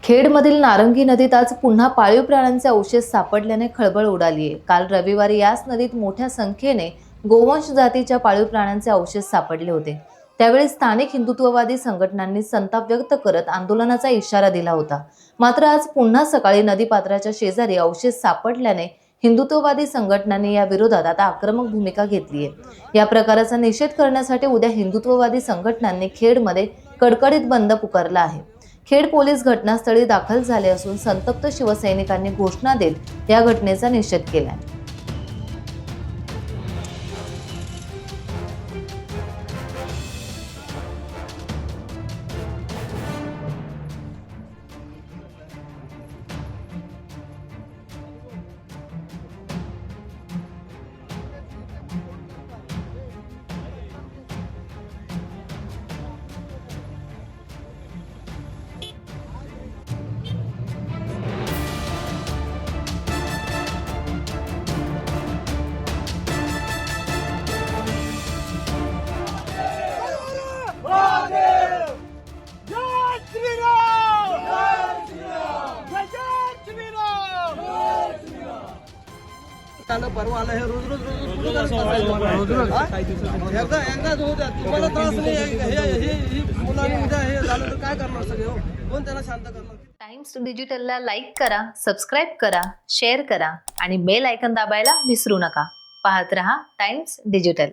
खेडमधील नारंगी नदीत आज पुन्हा पाळीव प्राण्यांचे अवशेष सापडल्याने खळबळ उडाली आहे। काल रविवारी याच नदीत मोठ्या संख्येने गोवंश जातीच्या पाळीव प्राण्यांचे अवशेष सापडले होते। त्यावेळी स्थानिक हिंदुत्ववादी संघटनांनी संताप व्यक्त करत आंदोलनाचा इशारा दिला होता। मात्र आज पुन्हा सकाळी नदीपात्राच्या शेजारी अवशेष सापडल्याने हिंदुत्ववादी संघटनांनी या विरोधात आता आक्रमक भूमिका घेतली आहे। या प्रकाराचा निषेध करण्यासाठी उद्या हिंदुत्ववादी संघटनांनी खेडमध्ये कडकडीत बंद पुकारला आहे। खेड पोलीस घटनास्थळी दाखल झाले असून संतप्त शिवसैनिकांनी घोषणा देत या घटनेचा निषेध केलाय। परवा आलं हे रोज रोज एकदाच होऊ द्या, तुम्हाला त्रास नाही। ही मुलांनी उद्या हे झालं तर काय करणार सगळे हो? कोण त्यांना शांत करणार? टाइम्स डिजिटलला लाईक करा, सबस्क्राईब करा, शेअर करा आणि बेल आयकॉन दाबायला विसरू नका। पाहत रहा टाइम्स डिजिटल।